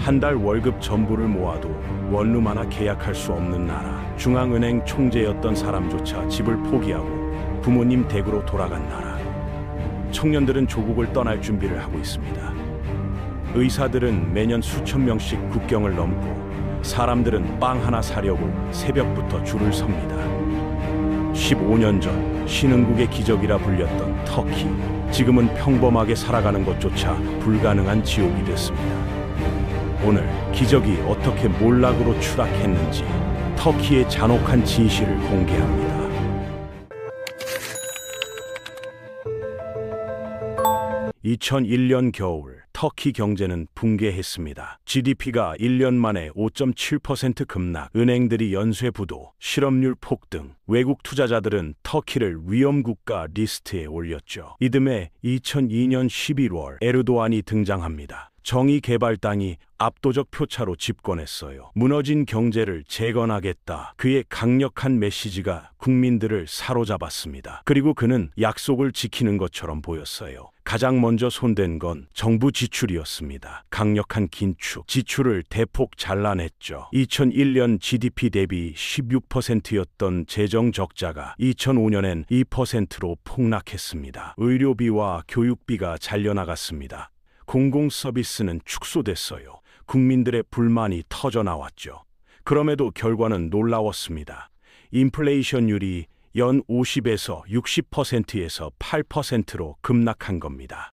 한 달 월급 전부를 모아도 원룸 하나 계약할 수 없는 나라. 중앙은행 총재였던 사람조차 집을 포기하고 부모님 댁으로 돌아간 나라. 청년들은 조국을 떠날 준비를 하고 있습니다. 의사들은 매년 수천 명씩 국경을 넘고 사람들은 빵 하나 사려고 새벽부터 줄을 섭니다. 15년 전 신흥국의 기적이라 불렸던 터키. 지금은 평범하게 살아가는 것조차 불가능한 지옥이 됐습니다. 오늘 기적이 어떻게 몰락으로 추락했는지 터키의 잔혹한 진실을 공개합니다. 2001년 겨울 터키 경제는 붕괴했습니다. GDP가 1년 만에 5.7% 급락, 은행들이 연쇄 부도, 실업률 폭등, 외국 투자자들은 터키를 위험국가 리스트에 올렸죠. 이듬해 2002년 11월 에르도안이 등장합니다. 정의개발당이 압도적 표차로 집권했어요. 무너진 경제를 재건하겠다. 그의 강력한 메시지가 국민들을 사로잡았습니다. 그리고 그는 약속을 지키는 것처럼 보였어요. 가장 먼저 손댄 건 정부 지출이었습니다. 강력한 긴축, 지출을 대폭 잘라냈죠. 2001년 GDP 대비 16%였던 재정 적자가 2005년엔 2%로 폭락했습니다. 의료비와 교육비가 잘려나갔습니다. 공공 서비스는 축소됐어요. 국민들의 불만이 터져나왔죠. 그럼에도 결과는 놀라웠습니다. 인플레이션율이 연 50에서 60%에서 8%로 급락한 겁니다.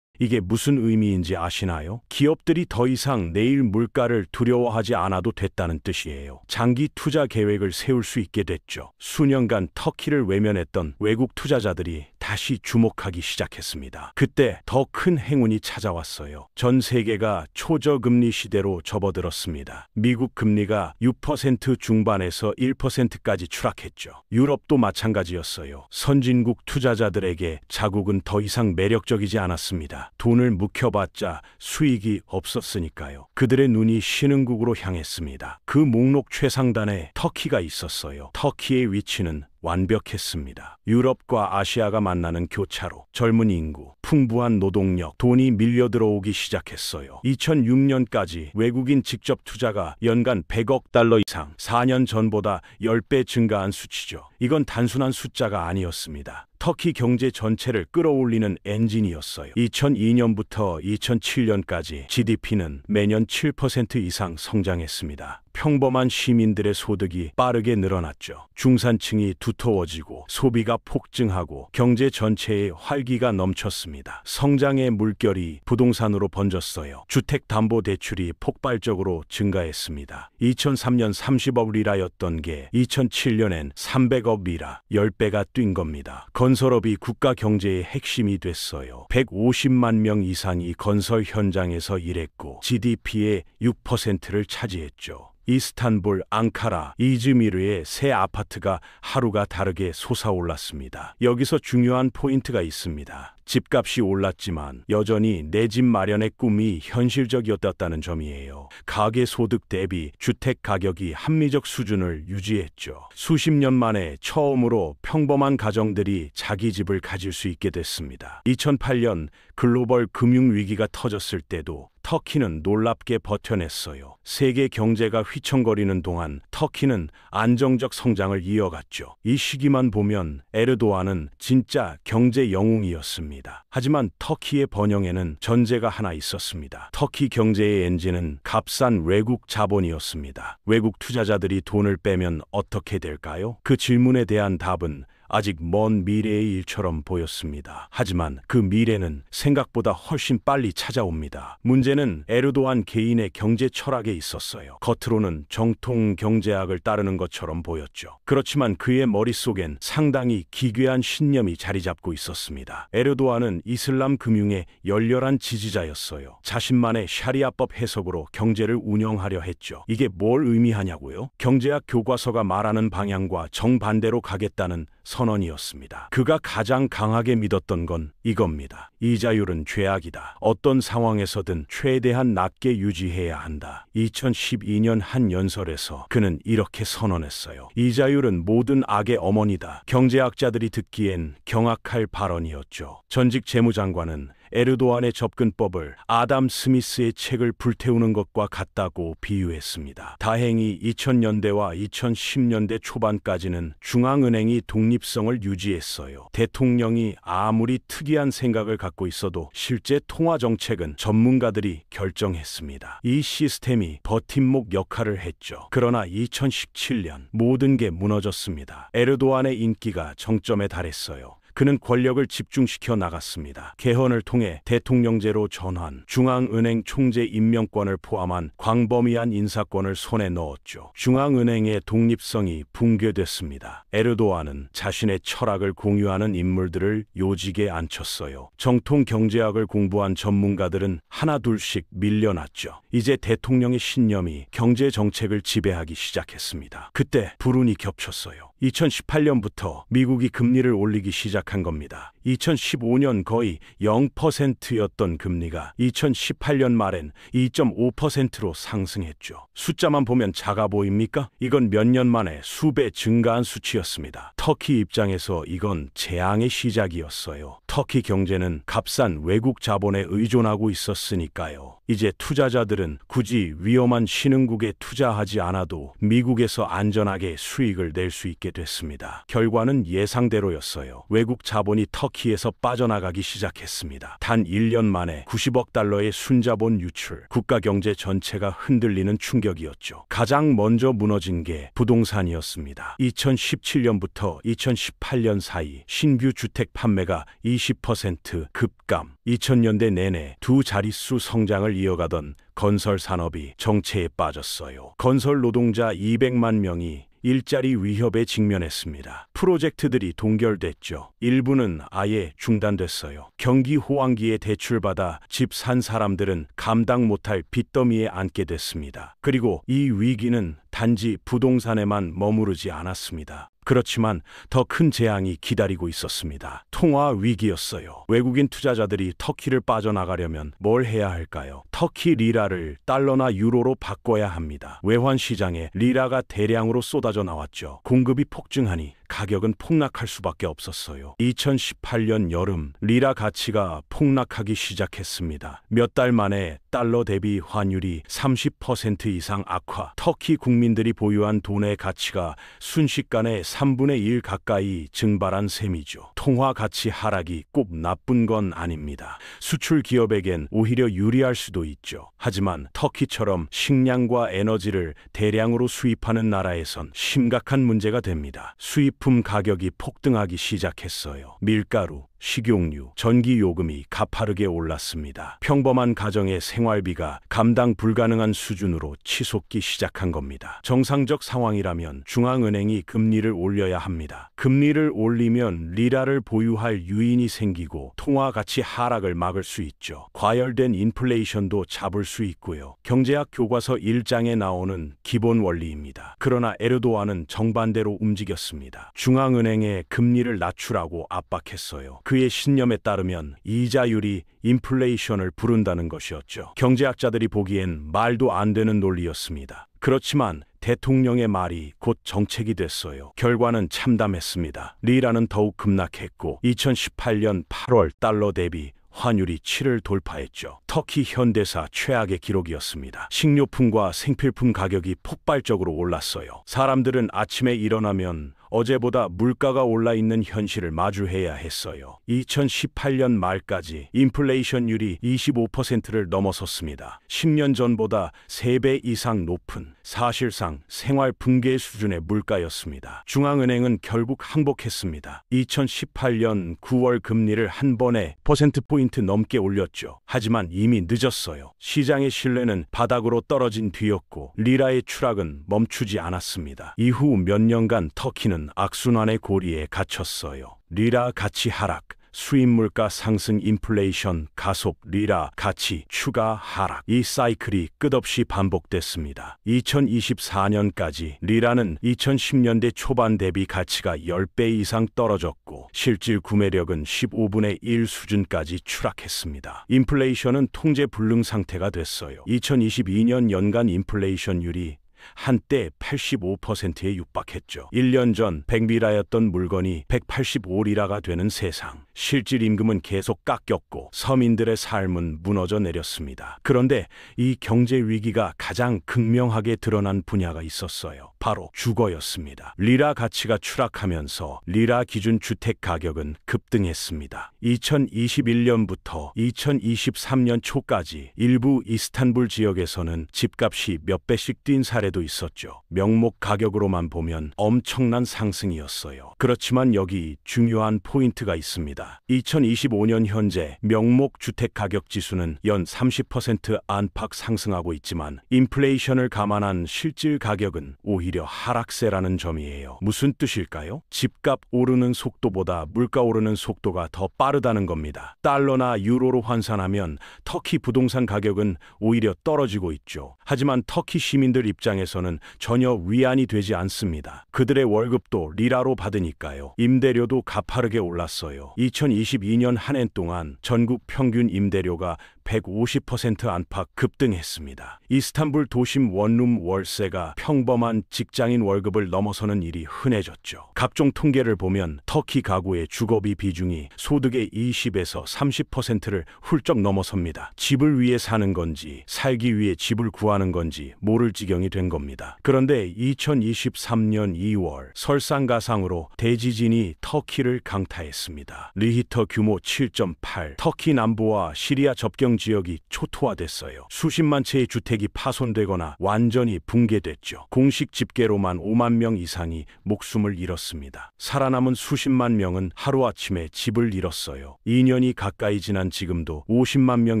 이게 무슨 의미인지 아시나요? 기업들이 더 이상 내일 물가를 두려워하지 않아도 됐다는 뜻이에요. 장기 투자 계획을 세울 수 있게 됐죠. 수년간 터키를 외면했던 외국 투자자들이 다시 주목하기 시작했습니다. 그때 더 큰 행운이 찾아왔어요. 전 세계가 초저금리 시대로 접어들었습니다. 미국 금리가 6% 중반에서 1%까지 추락했죠. 유럽도 마찬가지였어요. 선진국 투자자들에게 자국은 더 이상 매력적이지 않았습니다. 돈을 묵혀봤자 수익이 없었으니까요. 그들의 눈이 신흥국으로 향했습니다. 그 목록 최상단에 터키가 있었어요. 터키의 위치는 완벽했습니다. 유럽과 아시아가 만나는 교차로 젊은 인구, 풍부한 노동력, 돈이 밀려 들어오기 시작했어요. 2006년까지 외국인 직접 투자가 연간 100억 달러 이상, 4년 전보다 10배 증가한 수치죠. 이건 단순한 숫자가 아니었습니다. 터키 경제 전체를 끌어올리는 엔진이었어요. 2002년부터 2007년까지 GDP는 매년 7% 이상 성장했습니다. 평범한 시민들의 소득이 빠르게 늘어났죠. 중산층이 두터워지고 소비가 폭증하고 경제 전체에 활기가 넘쳤습니다. 성장의 물결이 부동산으로 번졌어요. 주택담보대출이 폭발적으로 증가했습니다. 2003년 30억 리라였던 게 2007년엔 300억 리라, 10배가 뛴 겁니다. 건설업이 국가 경제의 핵심이 됐어요. 150만 명 이상이 건설 현장에서 일했고 GDP의 6%를 차지했죠. 이스탄불, 앙카라, 이즈미르의 새 아파트가 하루가 다르게 솟아올랐습니다. 여기서 중요한 포인트가 있습니다. 집값이 올랐지만 여전히 내 집 마련의 꿈이 현실적이었다는 점이에요. 가계소득 대비 주택 가격이 합리적 수준을 유지했죠. 수십 년 만에 처음으로 평범한 가정들이 자기 집을 가질 수 있게 됐습니다. 2008년 글로벌 금융위기가 터졌을 때도 터키는 놀랍게 버텨냈어요. 세계 경제가 휘청거리는 동안 터키는 안정적 성장을 이어갔죠. 이 시기만 보면 에르도안은 진짜 경제 영웅이었습니다. 하지만 터키의 번영에는 전제가 하나 있었습니다. 터키 경제의 엔진은 값싼 외국 자본이었습니다. 외국 투자자들이 돈을 빼면 어떻게 될까요? 그 질문에 대한 답은 아직 먼 미래의 일처럼 보였습니다. 하지만 그 미래는 생각보다 훨씬 빨리 찾아옵니다. 문제는 에르도안 개인의 경제 철학에 있었어요. 겉으로는 정통 경제학을 따르는 것처럼 보였죠. 그렇지만 그의 머릿속엔 상당히 기괴한 신념이 자리 잡고 있었습니다. 에르도안은 이슬람 금융의 열렬한 지지자였어요. 자신만의 샤리아법 해석으로 경제를 운영하려 했죠. 이게 뭘 의미하냐고요? 경제학 교과서가 말하는 방향과 정반대로 가겠다는 선언이었습니다. 그가 가장 강하게 믿었던 건 이겁니다. 이자율은 죄악이다. 어떤 상황에서든 최대한 낮게 유지해야 한다. 2012년 한 연설에서 그는 이렇게 선언했어요. 이자율은 모든 악의 어머니다. 경제학자들이 듣기엔 경악할 발언이었죠. 전직 재무장관은 에르도안의 접근법을 아담 스미스의 책을 불태우는 것과 같다고 비유했습니다. 다행히 2000년대와 2010년대 초반까지는 중앙은행이 독립성을 유지했어요. 대통령이 아무리 특이한 생각을 갖고 있어도 실제 통화 정책은 전문가들이 결정했습니다. 이 시스템이 버팀목 역할을 했죠. 그러나 2017년 모든 게 무너졌습니다. 에르도안의 인기가 정점에 달했어요. 그는 권력을 집중시켜 나갔습니다. 개헌을 통해 대통령제로 전환, 중앙은행 총재 임명권을 포함한 광범위한 인사권을 손에 넣었죠. 중앙은행의 독립성이 붕괴됐습니다. 에르도안은 자신의 철학을 공유하는 인물들을 요직에 앉혔어요. 정통 경제학을 공부한 전문가들은 하나둘씩 밀려났죠. 이제 대통령의 신념이 경제 정책을 지배하기 시작했습니다. 그때 불운이 겹쳤어요. 2018년부터 미국이 금리를 올리기 시작한 겁니다. 2015년 거의 0%였던 금리가 2018년 말엔 2.5%로 상승했죠. 숫자만 보면 작아 보입니까? 이건 몇 년 만에 수배 증가한 수치였습니다. 터키 입장에서 이건 재앙의 시작이었어요. 터키 경제는 값싼 외국 자본에 의존하고 있었으니까요. 이제 투자자들은 굳이 위험한 신흥국에 투자하지 않아도 미국에서 안전하게 수익을 낼 수 있게 됐습니다. 결과는 예상대로였어요. 외국 자본이 터키에서 빠져나가기 시작했습니다. 단 1년 만에 90억 달러의 순자본 유출, 국가 경제 전체가 흔들리는 충격이었죠. 가장 먼저 무너진 게 부동산이었습니다. 2017년부터 2018년 사이 신규 주택 판매가 20% 급감, 2000년대 내내 두 자릿수 성장을 이어가던 건설 산업이 정체에 빠졌어요. 건설 노동자 200만 명이 일자리 위협에 직면했습니다. 프로젝트들이 동결됐죠. 일부는 아예 중단됐어요. 경기 호황기에 대출받아 집 산 사람들은 감당 못할 빚더미에 앉게 됐습니다. 그리고 이 위기는 단지 부동산에만 머무르지 않았습니다. 그렇지만 더 큰 재앙이 기다리고 있었습니다. 통화 위기였어요. 외국인 투자자들이 터키를 빠져나가려면 뭘 해야 할까요? 터키 리라를 달러나 유로로 바꿔야 합니다. 외환 시장에 리라가 대량으로 쏟아져 나왔죠. 공급이 폭증하니 가격은 폭락할 수밖에 없었어요. 2018년 여름 리라 가치가 폭락하기 시작했습니다. 몇 달 만에 달러 대비 환율이 30% 이상 악화, 터키 국민들이 보유한 돈의 가치가 순식간에 3분의 1 가까이 증발한 셈이죠. 통화 가치 하락이 꼭 나쁜 건 아닙니다. 수출 기업에겐 오히려 유리할 수도 있죠. 하지만 터키처럼 식량과 에너지를 대량으로 수입하는 나라에선 심각한 문제가 됩니다. 수입품 가격이 폭등하기 시작했어요. 밀가루, 식용유, 전기요금이 가파르게 올랐습니다. 평범한 가정의 생활비가 감당 불가능한 수준으로 치솟기 시작한 겁니다. 정상적 상황이라면 중앙은행이 금리를 올려야 합니다. 금리를 올리면 리라를 보유할 유인이 생기고 통화 가치 하락을 막을 수 있죠. 과열된 인플레이션도 잡을 수 있고요. 경제학 교과서 1장에 나오는 기본 원리입니다. 그러나 에르도안은 정반대로 움직였습니다. 중앙은행에 금리를 낮추라고 압박했어요. 그의 신념에 따르면 이자율이 인플레이션을 부른다는 것이었죠. 경제학자들이 보기엔 말도 안 되는 논리였습니다. 그렇지만 대통령의 말이 곧 정책이 됐어요. 결과는 참담했습니다. 리라는 더욱 급락했고 2018년 8월 달러 대비 환율이 7을 돌파했죠. 터키 현대사 최악의 기록이었습니다. 식료품과 생필품 가격이 폭발적으로 올랐어요. 사람들은 아침에 일어나면 어제보다 물가가 올라 있는 현실을 마주해야 했어요. 2018년 말까지 인플레이션율이 25%를 넘어섰습니다. 10년 전보다 3배 이상 높은 사실상 생활 붕괴 수준의 물가였습니다. 중앙은행은 결국 항복했습니다. 2018년 9월 금리를 한 번에 퍼센트포인트 넘게 올렸죠. 하지만 이미 늦었어요. 시장의 신뢰는 바닥으로 떨어진 뒤였고 리라의 추락은 멈추지 않았습니다. 이후 몇 년간 터키는 악순환의 고리에 갇혔어요. 리라 가치 하락, 수입 물가 상승, 인플레이션 가속, 리라 가치 추가 하락. 이 사이클이 끝없이 반복됐습니다. 2024년까지 리라는 2010년대 초반 대비 가치가 10배 이상 떨어졌고 실질 구매력은 15분의 1 수준까지 추락했습니다. 인플레이션은 통제 불능 상태가 됐어요. 2022년 연간 인플레이션율이 한때 85%에 육박했죠. 1년 전 100리라였던 물건이 185리라가 되는 세상. 실질 임금은 계속 깎였고 서민들의 삶은 무너져 내렸습니다. 그런데 이 경제 위기가 가장 극명하게 드러난 분야가 있었어요. 바로 주거였습니다. 리라 가치가 추락하면서 리라 기준 주택 가격은 급등했습니다. 2021년부터 2023년 초까지 일부 이스탄불 지역에서는 집값이 몇 배씩 뛴 사례도 있었죠. 명목 가격으로만 보면 엄청난 상승이었어요. 그렇지만 여기 중요한 포인트가 있습니다. 2025년 현재 명목 주택 가격 지수는 연 30% 안팎 상승하고 있지만 인플레이션을 감안한 실질 가격은 오히려 하락세라는 점이에요. 무슨 뜻일까요? 집값 오르는 속도보다 물가 오르는 속도가 더 빠르다는 겁니다. 달러나 유로로 환산하면 터키 부동산 가격은 오히려 떨어지고 있죠. 하지만 터키 시민들 입장에서는 전혀 위안이 되지 않습니다. 그들의 월급도 리라로 받으니까요. 임대료도 가파르게 올랐어요. 2022년 한 해 동안 전국 평균 임대료가 150% 안팎 급등했습니다. 이스탄불 도심 원룸 월세가 평범한 직장인 월급을 넘어서는 일이 흔해졌죠. 각종 통계를 보면 터키 가구의 주거비 비중이 소득의 20에서 30%를 훌쩍 넘어섭니다. 집을 위해 사는 건지 살기 위해 집을 구하는 건지 모를 지경이 된 겁니다. 그런데 2023년 2월 설상가상으로 대지진이 터키를 강타했습니다. 리히터 규모 7.8, 터키 남부와 시리아 접경 지역이 초토화됐어요. 수십만 채의 주택이 파손되거나 완전히 붕괴됐죠. 공식 집계로만 5만 명 이상이 목숨을 잃었습니다. 살아남은 수십만 명은 하루아침에 집을 잃었어요. 2년이 가까이 지난 지금도 50만 명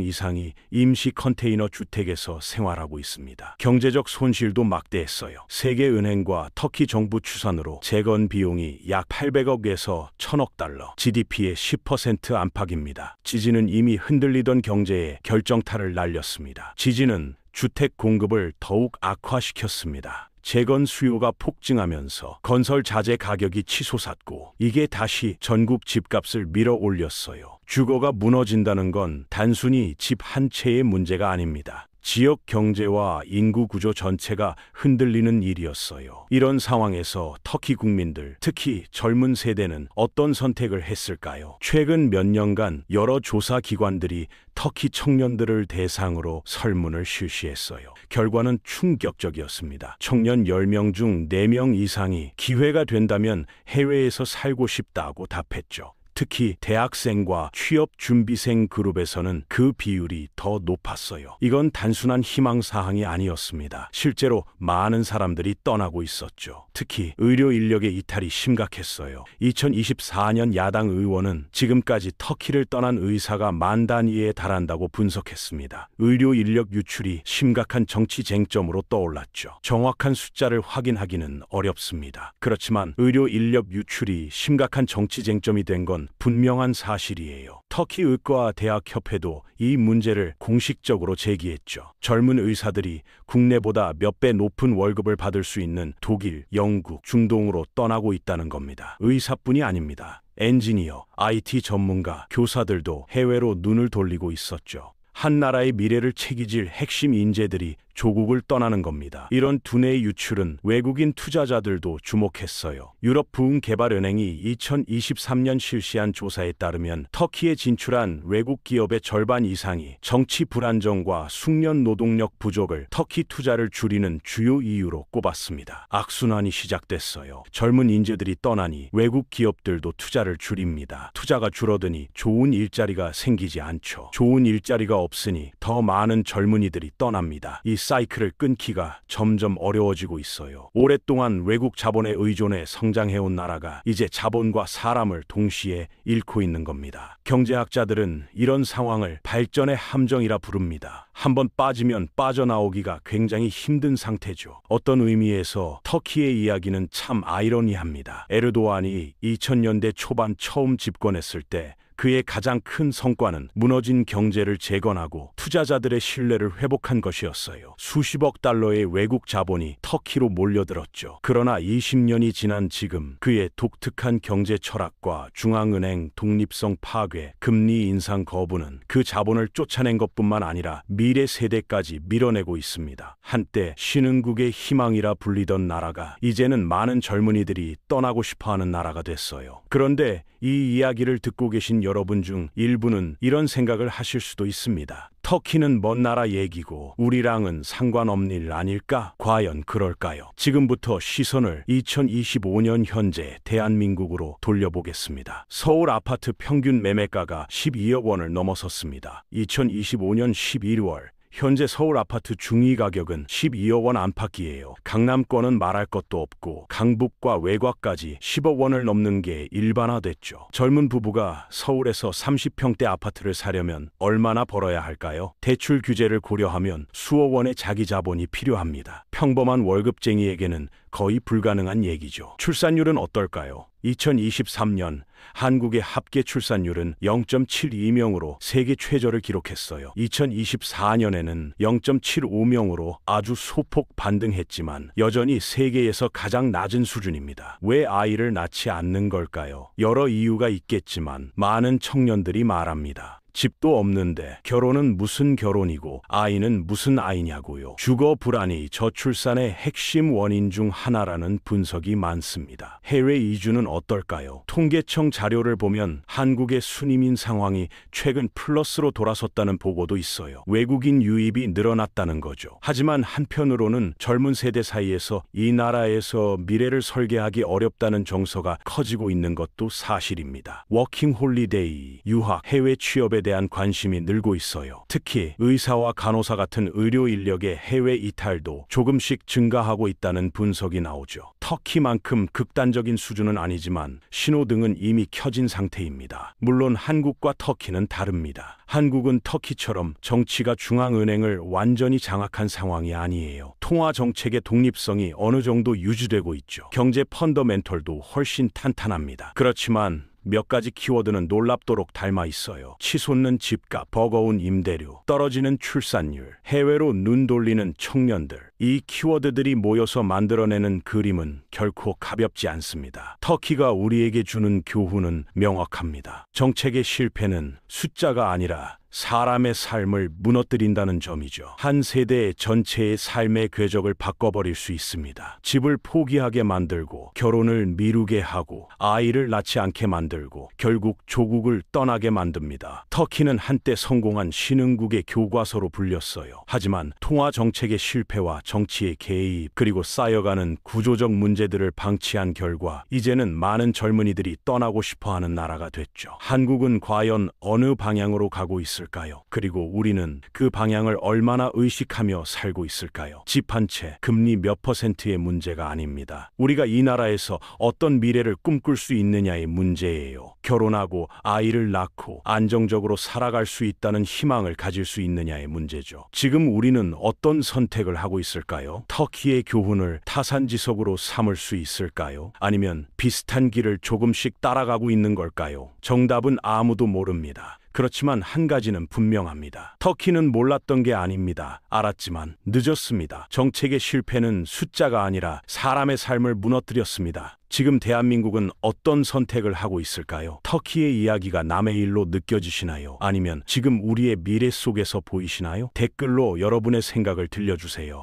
이상이 임시 컨테이너 주택에서 생활하고 있습니다. 경제적 손실도 막대했어요. 세계은행과 터키 정부 추산으로 재건 비용이 약 800억에서 1000억 달러, GDP의 10% 안팎입니다. 지진은 이미 흔들리던 경제에 결정타를 날렸습니다. 지진은 주택 공급을 더욱 악화시켰습니다. 재건 수요가 폭증하면서 건설 자재 가격이 치솟았고 이게 다시 전국 집값을 밀어 올렸어요. 주거가 무너진다는 건 단순히 집 한 채의 문제가 아닙니다. 지역 경제와 인구 구조 전체가 흔들리는 일이었어요. 이런 상황에서 터키 국민들, 특히 젊은 세대는 어떤 선택을 했을까요? 최근 몇 년간 여러 조사 기관들이 터키 청년들을 대상으로 설문을 실시했어요. 결과는 충격적이었습니다. 청년 10명 중 4명 이상이 기회가 된다면 해외에서 살고 싶다고 답했죠. 특히 대학생과 취업준비생 그룹에서는 그 비율이 더 높았어요. 이건 단순한 희망사항이 아니었습니다. 실제로 많은 사람들이 떠나고 있었죠. 특히 의료 인력의 이탈이 심각했어요. 2024년 야당 의원은 지금까지 터키를 떠난 의사가 10,000 단위에 달한다고 분석했습니다. 의료 인력 유출이 심각한 정치 쟁점으로 떠올랐죠. 정확한 숫자를 확인하기는 어렵습니다. 그렇지만 의료 인력 유출이 심각한 정치 쟁점이 된 건 분명한 사실이에요. 터키 의과 대학협회도 이 문제를 공식적으로 제기했죠. 젊은 의사들이 국내보다 몇 배 높은 월급을 받을 수 있는 독일, 영국, 중동으로 떠나고 있다는 겁니다. 의사뿐이 아닙니다. 엔지니어, IT 전문가, 교사들도 해외로 눈을 돌리고 있었죠. 한 나라의 미래를 책임질 핵심 인재들이 조국을 떠나는 겁니다. 이런 두뇌의 유출은 외국인 투자자들도 주목했어요. 유럽부흥개발은행이 2023년 실시한 조사에 따르면 터키에 진출한 외국 기업의 절반 이상이 정치 불안정과 숙련 노동력 부족을 터키 투자를 줄이는 주요 이유로 꼽았습니다. 악순환이 시작됐어요. 젊은 인재들이 떠나니 외국 기업들도 투자를 줄입니다. 투자가 줄어드니 좋은 일자리가 생기지 않죠. 좋은 일자리가 없으니 더 많은 젊은이들이 떠납니다. 이 사이클을 끊기가 점점 어려워지고 있어요. 오랫동안 외국 자본에 의존해 성장해온 나라가 이제 자본과 사람을 동시에 잃고 있는 겁니다. 경제학자들은 이런 상황을 발전의 함정이라 부릅니다. 한번 빠지면 빠져나오기가 굉장히 힘든 상태죠. 어떤 의미에서 터키의 이야기는 참 아이러니합니다. 에르도안이 2000년대 초반 처음 집권했을 때 그의 가장 큰 성과는 무너진 경제를 재건하고 투자자들의 신뢰를 회복한 것이었어요. 수십억 달러의 외국 자본이 터키로 몰려들었죠. 그러나 20년이 지난 지금 그의 독특한 경제 철학과 중앙은행 독립성 파괴, 금리 인상 거부는 그 자본을 쫓아낸 것뿐만 아니라 미래 세대까지 밀어내고 있습니다. 한때 신흥국의 희망이라 불리던 나라가 이제는 많은 젊은이들이 떠나고 싶어하는 나라가 됐어요. 그런데 이 이야기를 듣고 계신 여러분 중 일부는 이런 생각을 하실 수도 있습니다. 터키는 먼 나라 얘기고 우리랑은 상관없는 일 아닐까? 과연 그럴까요? 지금부터 시선을 2025년 현재 대한민국으로 돌려보겠습니다. 서울 아파트 평균 매매가가 12억 원을 넘어섰습니다. 2025년 11월 현재 서울 아파트 중위 가격은 12억 원 안팎이에요. 강남권은 말할 것도 없고 강북과 외곽까지 10억 원을 넘는 게 일반화됐죠. 젊은 부부가 서울에서 30평대 아파트를 사려면 얼마나 벌어야 할까요? 대출 규제를 고려하면 수억 원의 자기 자본이 필요합니다. 평범한 월급쟁이에게는 거의 불가능한 얘기죠. 출산율은 어떨까요? 2023년 한국의 합계 출산율은 0.72명으로 세계 최저를 기록했어요. 2024년에는 0.75명으로 아주 소폭 반등했지만 여전히 세계에서 가장 낮은 수준입니다. 왜 아이를 낳지 않는 걸까요? 여러 이유가 있겠지만 많은 청년들이 말합니다. 집도 없는데 결혼은 무슨 결혼이고 아이는 무슨 아이냐고요. 주거 불안이 저출산의 핵심 원인 중 하나라는 분석이 많습니다. 해외 이주는 어떨까요? 통계청 자료를 보면 한국의 순이민 상황이 최근 플러스로 돌아섰다는 보고도 있어요. 외국인 유입이 늘어났다는 거죠. 하지만 한편으로는 젊은 세대 사이에서 이 나라에서 미래를 설계하기 어렵다는 정서가 커지고 있는 것도 사실입니다. 워킹 홀리데이, 유학, 해외 취업에 대한 관심이 늘고 있어요. 특히 의사와 간호사 같은 의료 인력의 해외 이탈도 조금씩 증가하고 있다는 분석이 나오죠. 터키만큼 극단적인 수준은 아니지만 신호등은 이미 켜진 상태입니다. 물론 한국과 터키는 다릅니다. 한국은 터키처럼 정치가 중앙은행을 완전히 장악한 상황이 아니에요. 통화 정책의 독립성이 어느 정도 유지되고 있죠. 경제 펀더멘털도 훨씬 탄탄합니다. 그렇지만 몇 가지 키워드는 놀랍도록 닮아 있어요. 치솟는 집값, 버거운 임대료, 떨어지는 출산율, 해외로 눈 돌리는 청년들. 이 키워드들이 모여서 만들어내는 그림은 결코 가볍지 않습니다. 터키가 우리에게 주는 교훈은 명확합니다. 정책의 실패는 숫자가 아니라 사람의 삶을 무너뜨린다는 점이죠. 한 세대의 전체의 삶의 궤적을 바꿔버릴 수 있습니다. 집을 포기하게 만들고 결혼을 미루게 하고 아이를 낳지 않게 만들고 결국 조국을 떠나게 만듭니다. 터키는 한때 성공한 신흥국의 교과서로 불렸어요. 하지만 통화 정책의 실패와 정치의 개입 그리고 쌓여가는 구조적 문제들을 방치한 결과 이제는 많은 젊은이들이 떠나고 싶어하는 나라가 됐죠. 한국은 과연 어느 방향으로 가고 있을까요? 그리고 우리는 그 방향을 얼마나 의식하며 살고 있을까요? 집 한 채, 금리 몇 %의 문제가 아닙니다. 우리가 이 나라에서 어떤 미래를 꿈꿀 수 있느냐의 문제예요. 결혼하고 아이를 낳고 안정적으로 살아갈 수 있다는 희망을 가질 수 있느냐의 문제죠. 지금 우리는 어떤 선택을 하고 있을까요? 터키의 교훈을 타산지석으로 삼을 수 있을까요? 아니면 비슷한 길을 조금씩 따라가고 있는 걸까요? 정답은 아무도 모릅니다. 그렇지만 한 가지는 분명합니다. 터키는 몰랐던 게 아닙니다. 알았지만 늦었습니다. 정책의 실패는 숫자가 아니라 사람의 삶을 무너뜨렸습니다. 지금 대한민국은 어떤 선택을 하고 있을까요? 터키의 이야기가 남의 일로 느껴지시나요? 아니면 지금 우리의 미래 속에서 보이시나요? 댓글로 여러분의 생각을 들려주세요.